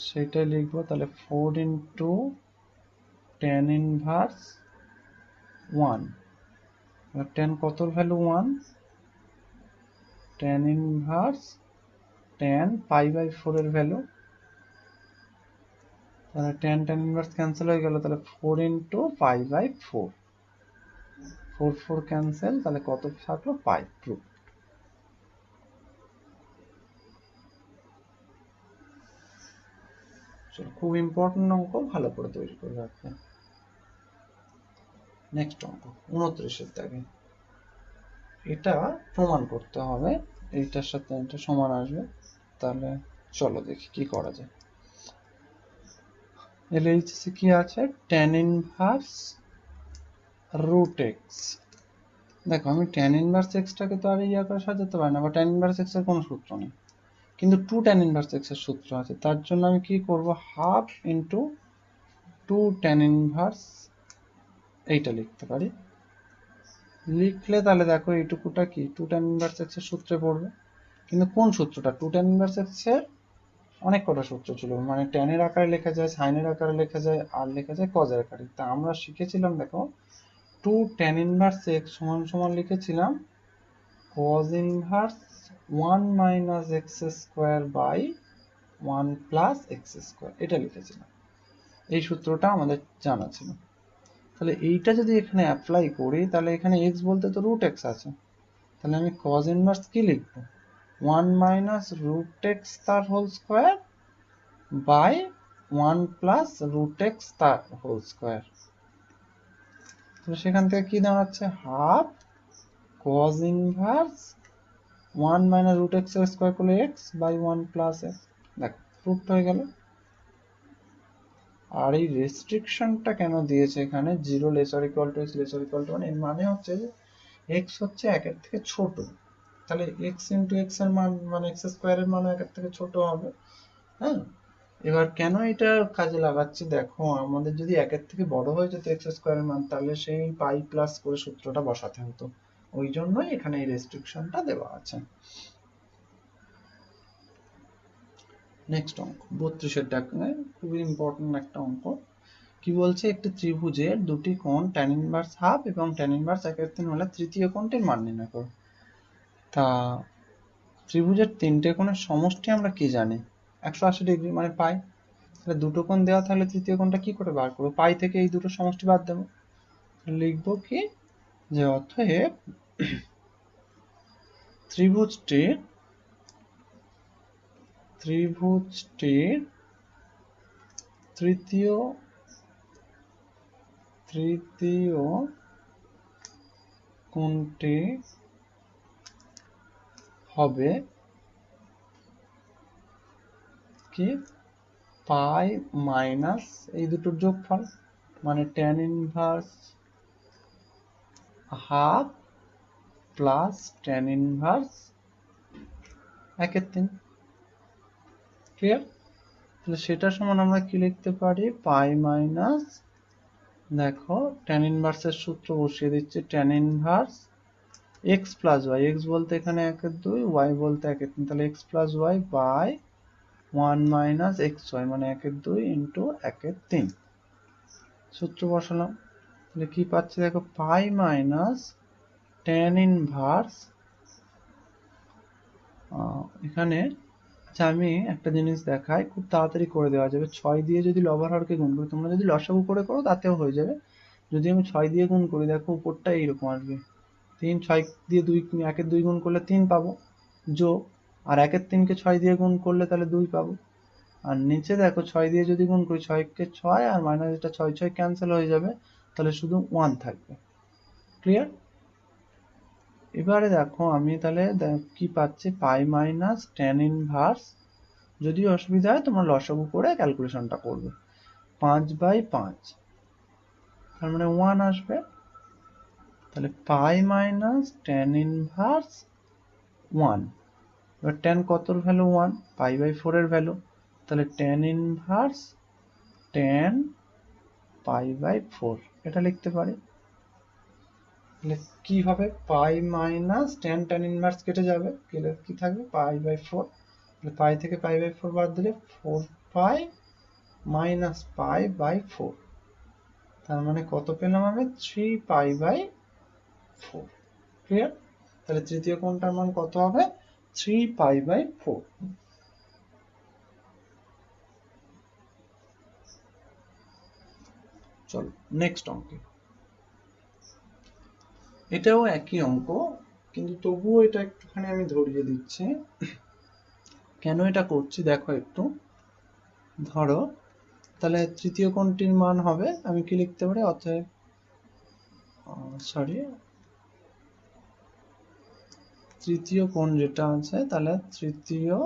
সেটাই লিখবো। তাহলে 4 ইন্টু ট্যান ইনভার্স 1, ট্যান কতর ভ্যালু 1, ট্যান ইনভার্স ট্যান π/4 এর ভ্যালু, তাহলে ট্যান ইনভার্স ক্যান্সেল হয়ে গেল, তাহলে 4 ইন্টু π/4, 4 ক্যান্সেল, তাহলে কত থাকলো পাই। প্রুফ। খুব ইম্পর্টেন্ট অঙ্ক, ভালো করে তৈরি করে রাখবে। নেক্সট অঙ্ক 29 দাগে, এটা প্রমাণ করতে হবে এইটার সাথে এটা সমান আসবে, তাহলে চলো দেখি কি করা যায়। এলএইচসি কি আছে, ট্যান ইনভার্স √x। দেখো আমি ট্যান ইনভার্স এক্সটাকে তো আর এই আকারে সাজাতে পারি না, বা ট্যান ইনভার্স এক্স এর কোনো সূত্র নেই, কিন্তু 2 ট্যান ইনভার্স এক্স এর সূত্র আছে। তার জন্য আমি কি করব, হাফ ইন্টু 2 ট্যান ইনভার্স এইটা লিখতে পারি। লিখলে তাহলে দেখো এইটুকুটা কি 2 ট্যান ইনভার্স এক্স এর সূত্রে পড়বে, কিন্তু কোন সূত্রটা, 2 ট্যান ইনভার্স এক্স এর অনেক কটা সূত্র ছিল, মানে ট্যানের আকারে লেখা যায়, সাইনের আকারে লেখা যায়, আর লেখা যায় কজের আকারে। তা আমরা শিখেছিলাম দেখো 2 ট্যান ইনভার্স এক্স সমান সমান লিখেছিলাম cos inverse 1 minus X square by 1 plus X square, এটা লিখেছিলাম। এই সূত্রটা আমাদের জানা ছিল। তাহলে এইটা যদি এখানে অ্যাপ্লাই করি তাহলে এখানে x বলতে তো √x আছে, তাহলে আমি cos ইনভার্স কি লিখবো, 1 মাইনাস √x তার whole square by 1 plus √x তার হোল স্কোয়ার। তো সেখান থেকে কি দাঁড়াচ্ছে, half cos inverse 1 minus √x এর স্কোয়ার করলে x বাই 1 প্লাস x। দেখো প্রুফড হয়ে গেল। আর এই রেস্ট্রিকশনটা কেন দিয়েছে এখানে, 0 lesser equal to x lesser equal to 1, এর মানে হচ্ছে যে x হচ্ছে 1 এর থেকে ছোট, তাহলে x ইনটু x এর মান মানে x স্কোয়ারের মান 1 এর থেকে ছোট হবে। হ্যাঁ, এবার কেন এটা কাজে লাগাচ্ছি, দেখো আমাদের যদি 1 এর থেকে বড় হয়ে যেত x স্কোয়ারের মান, তাহলে সেই পাই প্লাস করে সূত্রটা বসাতে হতো, ওই জন্যই এখানে এই রেস্ট্রিকশনটা দেওয়া আছে। নেক্সট অঙ্ক 32-এর ডাকে, খুবই ইম্পর্টেন্ট একটা অঙ্ক। কি বলছে, একটি ত্রিভুজের দুটি কোণ tan ইনভার্স হাফ এবং tan ইনভার্স 1/3 হলে তৃতীয় কোণটির মান নির্ণয় করো। তা ত্রিভুজের তিনটে কোণের সমষ্টি আমরা কি জানি, 180 ডিগ্রি মানে পাই। তাহলে দুটো কোণ দেওয়া থাকলে তৃতীয় কোণটা কি করে বার করবো, পাই থেকে এই দুটো সমষ্টি বাদ দেবো। লিখবো কি, যে অতএব ত্রিভুজটির তৃতীয় কোণটি হবে কি, পাই মাইনাস এই দুটোর যোগফল, মানে tan inverse half plus tan inverse 1/3। Clear? তাহলে সেটা সমান আমরা কি লিখতে পারি, পাই মাইনাস, দেখো tan ইনভার্সের সূত্র বসিয়ে দিচ্ছি, tan inverse x plus Y, x বলতে এখানে 1/2, y বলতে 1/3, তাহলে x প্লাস ওয়াই বাই 1 মাইনাস এক্স ওয়াই মানে 1/2 ইন্টু 1/3। সূত্র বসালাম, তাহলে কি পাচ্ছি দেখো, পাই মাইনাস tan ইনভার্স, এখানে আচ্ছা আমি একটা জিনিস দেখাই, খুব তাড়াতাড়ি করে দেওয়া যাবে। 6 দিয়ে যদি লবার হরকে গুণ করি, তোমরা যদি লসাগু করে করো তাতেও হয়ে যাবে। যদি আমি 6 দিয়ে গুণ করি, দেখো উপরটা এইরকম আসবে, 3, 6 দিয়ে 2, 1/2 গুণ করলে 3 পাবো, যোগ আর 1/3কে 6 দিয়ে গুণ করলে তাহলে 2 পাবো। আর নিচে দেখো 6 দিয়ে যদি গুণ করি, 6 কে 6 আর মাইনাস এটা 6 6 ক্যান্সেল হয়ে যাবে, তাহলে শুধু 1 থাকবে। ক্লিয়ার? এবারে দেখো আমি তাহলে কি পাচ্ছি, পাই মাইনাস tan ইনভার্স, যদি অসুবিধা হয় তোমরা লসাগু করে ক্যালকুলেশনটা করবে, 5/5, তার মানে 1 আসবে। তাহলে পাই মাইনাস tan ইনভার্স 1, এবার tan কতর ভ্যালু 1, পাই/4 এর ভ্যালু, তাহলে tan ইনভার্স tan পাই/4 এটা লিখতে পারি। তাহলে কি হবে, পাই মাইনাস tan ইনভার্স কেটে যাবে, গেলে কি থাকবে, পাই/4, তাহলে পাই থেকে পাই/4 বাদ দিলে 4 পাই মাইনাস পাই/4, তার মানে কত পেলাম আমি, 3 পাই/4। ক্লিয়ার? তাহলে তৃতীয় কোণটার মান কত হবে, 3 পাই/4। চলো নেক্সট অঙ্কে, এটাও একই অঙ্ক, কিন্তু তবুও এটা একটুখানি আমি ধরিয়ে দিচ্ছি কেন এটা করছি। দেখো একটু, ধরো তাহলে তৃতীয় কোণটির মান হবে, আমি কি লিখতে পারি, অতএব তৃতীয় কোণ যেটা আছে, তাহলে তৃতীয়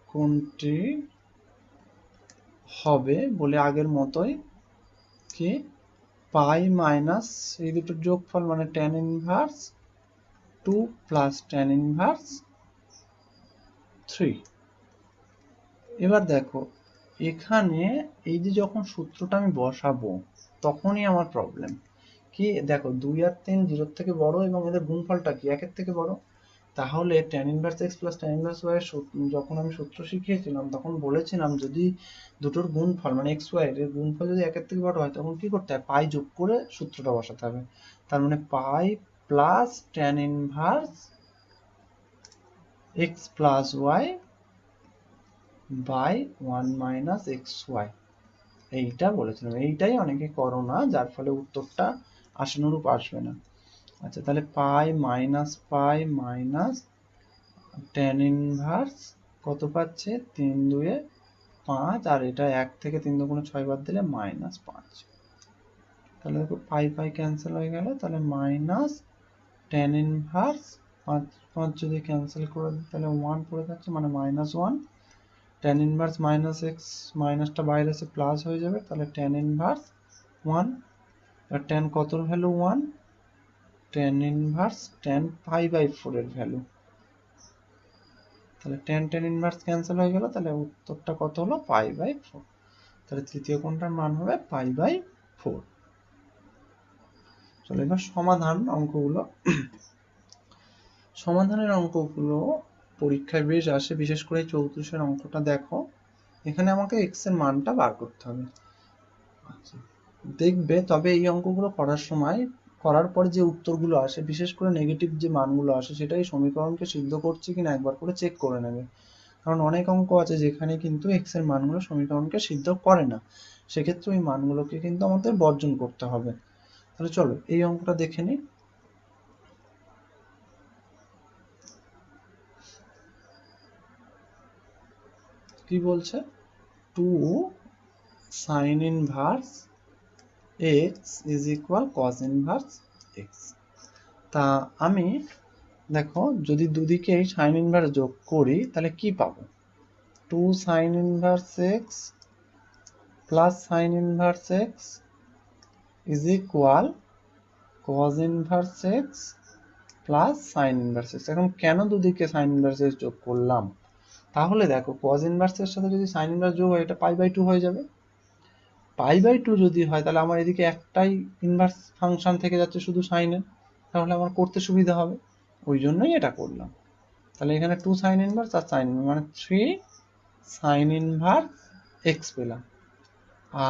কোণটি হবে বলে আগের মতোই কি, পাই মাইনাস এই দুটোর যোগফল মানে tan inverse 2 plus tan inverse 3। এবার দেখো এখানে এই যে যখন সূত্রটা আমি বসাবো তখনই আমার প্রবলেম কি, দেখো 2 আর 3 0 থেকে বড় এবং এদের গুণফলটা কি 1 এর থেকে বড়। তাহলে tan inverse x plus tan inverse y এর যখন আমি সূত্র শিখিয়েছিলাম তখন বলেছিলাম, যদি দুটোর গুণফল মানে x y এর গুণফল যদি 1 এর থেকে বড় হয় তখন কি করতে হয়, পাই যোগ করে সূত্রটা বসাতে হবে। তার মানে pi plus tan inverse x plus y by 1 minus X Y, এইটা বলেছিলাম। এইটাই অনেকে করো না, যার ফলে উত্তরটা আশানুরূপ আসবে না। আচ্ছা তাহলে পাই মাইনাস tan ইনভার্স কত পাচ্ছে, 3 2 5, আর এটা 1 থেকে 3 দুগুণে 6 বাদ দিলে -5। তাহলে দেখো পাই পাই ক্যান্সেল হয়ে গেল, তাহলে মাইনাস tan ইনভার্স 5 5 যদি ক্যান্সেল করে দিই তাহলে 1 পড়ে যাচ্ছে, মানে -1। tan ইনভার্স মাইনাস এক্স, মাইনাসটা বাইরে এসে প্লাস হয়ে যাবে, তাহলে tan ইনভার্স 1, আর tan কতর ভ্যালু 1, tan ইনভার্স tan পাই/4 এর ভ্যালু, তাহলে tan ইনভার্স ক্যান্সেল হয়ে গেল, তাহলে উত্তরটা কত হলো, পাই/4। তাহলে তৃতীয় কোণটার মান হবে পাই/4। চলো এবার সমাধানের অঙ্কগুলো পরীক্ষায় বেশ আসে, বিশেষ করে 34-এর অঙ্কটা দেখো। এখানে আমাকে এক্স এর মানটা বার করতে হবে। আচ্ছা, দেখবে তবে এই অঙ্কগুলো করার সময়, করার পর যে উত্তরগুলো আসে, বিশেষ করে নেগেটিভ যে মানগুলো আসে, সেটাই সমীকরণকে সিদ্ধ করছে কিনা একবার করে চেক করে নেবে। কারণ অনেক অঙ্ক আছে যেখানে কিন্তু এক্স এর মানগুলো সমীকরণকে সিদ্ধ করে না, সেক্ষেত্রে ওই মানগুলোকে কিন্তু আমাদের বর্জন করতে হবে। তাহলে চলো এই অঙ্কটা দেখে নিই। কি বলছে, 2 sin inverse x is equal cos inverse x. তা আমি দেখো যদি দুদিকে সাইন ইনভার্স যোগ করি তাহলে কি পাবো, 2 sin inverse x plus sign inverse x is equal cos inverse x plus sign inverse x. এখন কেন দুদিকে সাইন ইনভার্স এক্স যোগ করলাম, তাহলে দেখো cos ইনভার্স এর সাথে যদি সাইন ইনভার্স যোগ হয় এটা পাই/2 হয়ে যাবে। পাই/2 যদি হয় তাহলে আমার এদিকে একটাই ইনভার্স ফাংশন থেকে যাচ্ছে শুধু সাইনের, তাহলে আমার করতে সুবিধা হবে, ওই জন্যই এটা করলাম। তাহলে এখানে 2 সাইন ইনভার্স আর সাইন মানে 3 সাইন ইনভার্স এক্স পেলাম।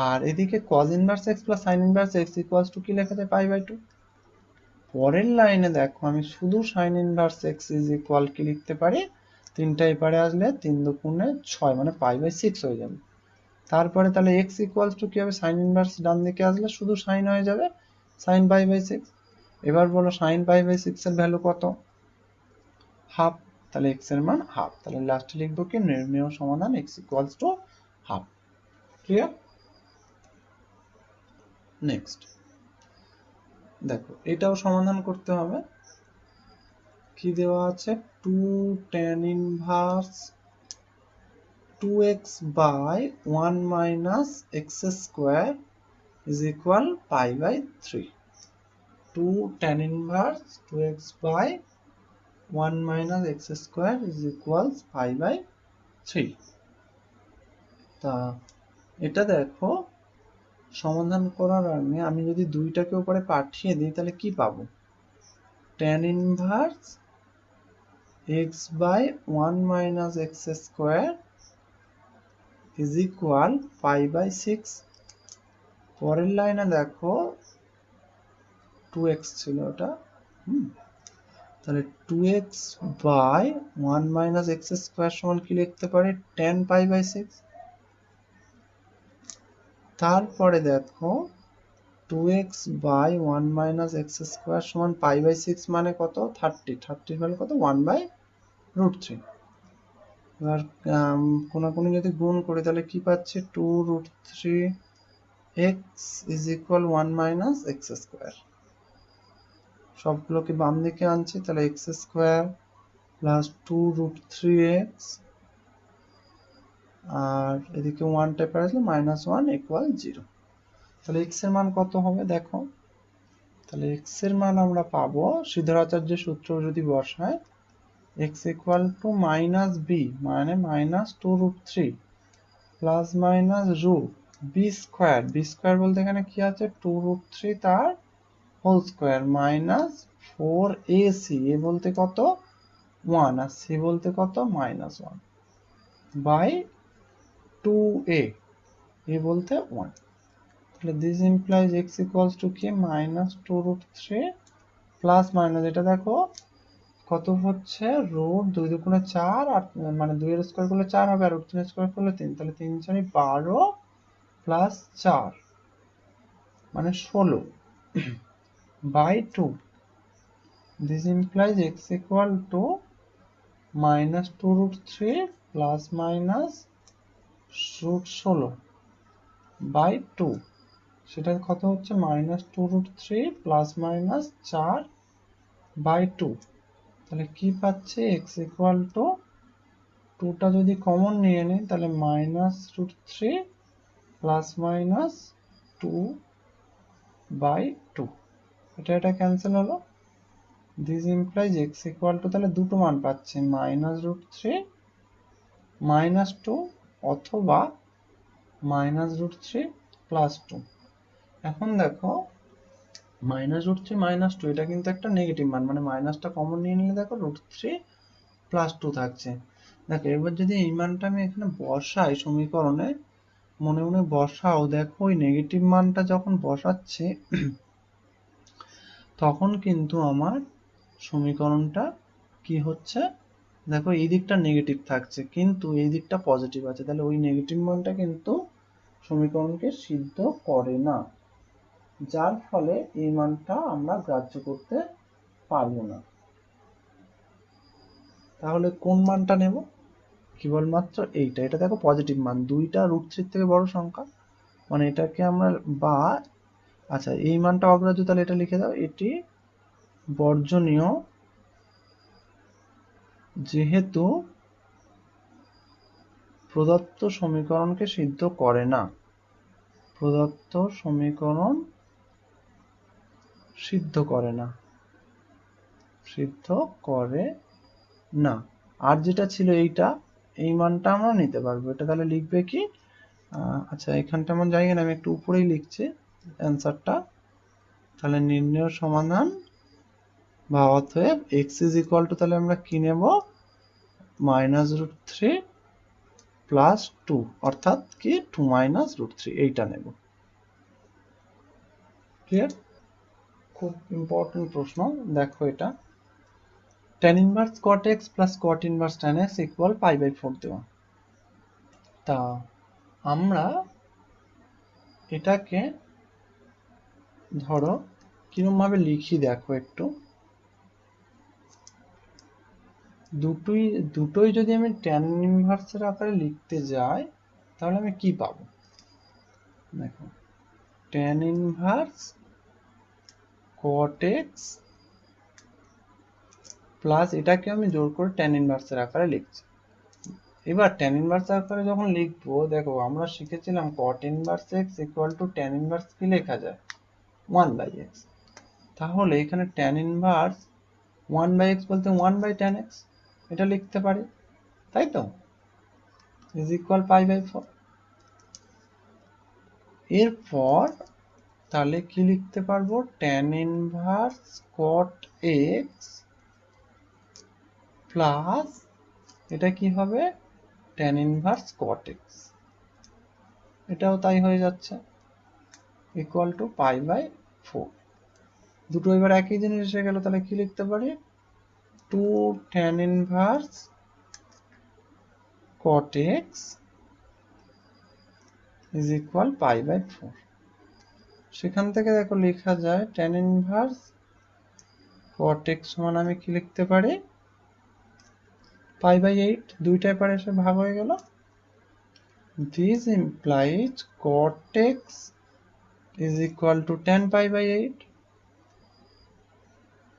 আর এদিকে cos inverse x plus sign inverse x equals to কি লেখা যায়, পাই/2। পরের লাইনে দেখো আমি শুধু sign inverse x is equal কি লিখতে পারি, 3টা এপারে আসলে 3 দুগুণে 6 মানে পাই/6 হয়ে যাবে। তারপরে তাহলে এক্স ইকুয়ালস টু কি হবে, সাইন ইনভার্স ডান দিকে আসলে শুধু সাইন হয়ে যাবে, সাইন পাই/6। এবার বলো সাইন পাই/6 এর ভ্যালু কত, হাফ। তাহলে এক্স এর মান হাফ, তাহলে লাস্টে লিখবো কি, নির্ণেয় সমাধান x equals to half. Clear? Next দেখো এটাও সমাধান করতে হবে। কি দেওয়া আছে, 2 tan inverse 2x by 1 minus x square is equal pi/3. 2 tan inverse 2x by 1 minus x square is equals pi/3. তা এটা দেখো সমাধান করার আগে আমি যদি দুইটাকে উপরে পাঠিয়ে দিই তাহলে কি পাবো, tan inverse x by 1 minus x square is equal pi/6। পরের লাইনে দেখো 2x ছিল ওটা, তাহলে 2x by 1 minus x square সমান কি লিখতে পারি, tan pi/6। তারপরে দেখো 2x by 1 minus x square সমান pi/6 মানে কত, 30, 30 ভ্যালু কত, 1/√3। এবার কোনাকুনি যদি গুণ করি তাহলে কি পাচ্ছি, 2√3 x is equal 1 minus x square। সবগুলোকে বাম দিকে আনছি, তাহলে x স্কোয়ার প্লাস 2√3x আর এদিকে 1 টাইপের আসলে -1 ইকুয়াল 0। তাহলে x এর মান কত হবে দেখো, তাহলে x এর মান আমরা পাবো সিদ্ধারাচার্যের সূত্র যদি বসাই, x ইকুয়াল টু -b মানে -2√3 plus minus root B square, B square বলতে এখানে কি আছে, 2√3 তার হোল স্কোয়ার মাইনাস 4ac, এ বলতে কত 1 আর c বলতে কত -1 বাই 2a, এ বলতে 1। তাহলে this implies x equals to কি, -2√3 প্লাস মাইনাস এটা দেখো কত হচ্ছে, রুট 2 দুগুণে 4 আর মানে 2 এর স্কোয়ার করলে 4 হবে আর রুট 3 এর স্কোয়ার করলে 3, তাহলে 3 4 12 প্লাস 4 মানে 16 by 2. This implies x equal to -2√3 plus minus √16 by 2, সেটা কত হচ্ছে -2√3 plus minus 4 by 2। তাহলে কি পাচ্ছে, x equal to 2টা যদি কমন নিয়ে নিই তাহলে -√3 plus minus 2 by 2, এটা ক্যান্সেল হলো। This implies x equal two, তাহলে দুটো মান পাচ্ছি -√3 -2 অথবা -√3 প্লাস 2। এখন দেখো -√3 -2 এটা কিন্তু একটা নেগেটিভ মান, মানে মাইনাসটা কমন নিয়ে নিলে দেখো √3 প্লাস টু থাকছে। দেখো এবার যদি এই মানটা আমি এখানে বসাই সমীকরণে, মনে মনে বসাও, দেখো ওই নেগেটিভ মানটা যখন বসাচ্ছি তখন কিন্তু আমার সমীকরণটা কি হচ্ছে, দেখো এই দিকটা নেগেটিভ থাকছে কিন্তু এই দিকটা পজিটিভ আছে, তাহলে ওই নেগেটিভ মানটা কিন্তু সমীকরণকে সিদ্ধ করে না, যার ফলে এই মানটা আমরা গ্রাহ্য করতে পারবো না। তাহলে কোন মানটা নেব? কেবলমাত্র এইটা। এটা দেখো পজিটিভ মান, 2টা √3 থেকে বড় সংখ্যা, মানে এটাকে আমরা বা আচ্ছা এই মানটা অগ্রাহ্য, তাহলে এটা লিখে দাও, এটি বর্জনীয় যেহেতু প্রদত্ত সমীকরণকে সিদ্ধ করে না। প্রদত্ত সমীকরণ সিদ্ধ করে না, সিদ্ধ করে না। আর যেটা ছিল এইটা, এই মানটা আমরা নিতে পারবো। এটা তাহলে লিখবে কি, আচ্ছা এখানটা আমার জায়গা না, আমি একটু উপরেই লিখছি অ্যান্সারটা। তাহলে নির্ণয় সমাধান বা অতএব x ইজ ইকুয়াল টু, তাহলে আমরা কি নেব, -√3 প্লাস 2, অর্থাৎ কি 2 -√3, এইটা নেব। ক্লিয়ার? খুব ইম্পর্টেন্ট প্রশ্ন। দেখো এটা tan inverse cot x plus cot inverse tan x equal π/4 দেওয়া। তা আমরা এটাকে ধরো কিরকম ভাবে লিখি, দেখো একটু, দুটোই যদি আমি tan ইনভার্সের আকারে লিখতে যাই তাহলে আমি কি পাবো, দেখো tan inverse cot x plus এটাকে আমি জোর করে tan ইনভার্সের আকারে লিখছি। এবার tan ইনভার্স আকারে যখন লিখবো, দেখো আমরা শিখেছিলাম cot inverse x equal to tan inverse কি লেখা যায়, 1/x। তাহলে এখানে tan ইনভার্স 1/x বলতে 1/tan x, এটা লিখতে পারি, তাই তো, ইজ ইকুয়াল π/4। এরপর তাহলে কি লিখতে পারবো, tan inverse cot x plus এটা কি হবে tan ইনভার্স cot x, এটাও তাই হয়ে যাচ্ছে, ইকুয়াল টু π/4। দুটো এবার একই জিনিস এসে গেল, তাহলে কি লিখতে পারি, 2 tan inverse cot x is equal π/4। সেখান থেকে দেখো লেখা যায় tan ইনভার্স cot x সমান আমি কি লিখতে পারি, π/8, দুইটাই পারে এসে ভাগ হয়ে গেল। This implies cot x is equal to tan π/8,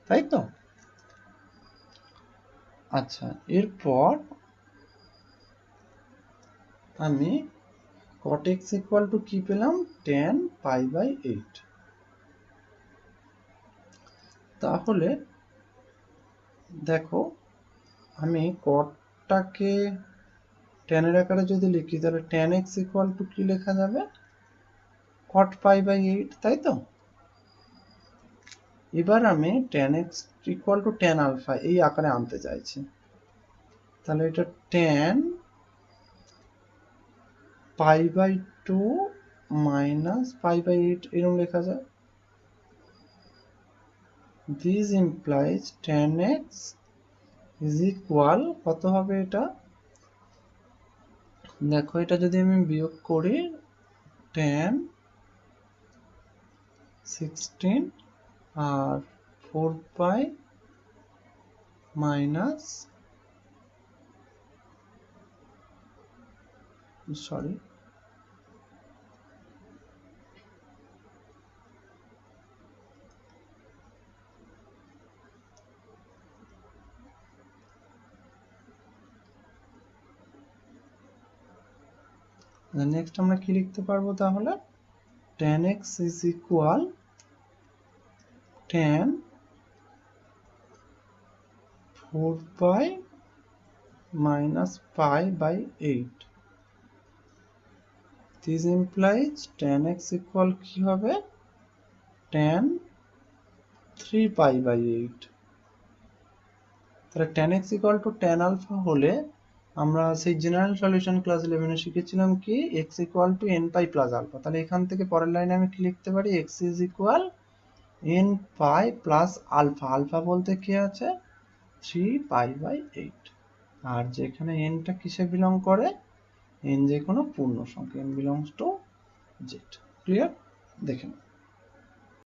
তাই তো। আচ্ছা এরপর আমি cot x equal to কি পেলাম, tan π/8। তাহলে দেখো আমি cotটাকে tan এর আকারে যদি লিখি তাহলে tan x equal to কি লেখা যাবে, cot π/8, তাই তো। এবার আমি tan x equal to tan alpha এই আকারে আনতে চাইছি, তাহলে এটা tan π/2 minus π/8 এরকম লেখা যায়। This implies tan x is equal, কত হবে এটা, দেখো এটা যদি আমি বিয়োগ করি, tan 16 আর 4π মাইনাস, সরি নেক্সট আমরা কি লিখতে পারবো, তাহলে tan x is equal tan 4π minus π/8। This implies tan x equal কি হবে, tan 3π/8। তাহলে tan x equal to tan alpha হলে আমরা সেই জেনারেল সলিউশন ক্লাস 11 এ শিখেছিলাম কি x equal to n pi plus alpha. তাহলে এখান থেকে পরের লাইনে আমি কি লিখতে পারি, x is equal n pi plus alpha. Alpha বলতে কি আছে 3 পাই বাই 8। আর যেখানে n টা কিসে বিলং করে, n যে কোনো পূর্ণ সংখ্যা, n belongs to z। Clear? দেখে নাও।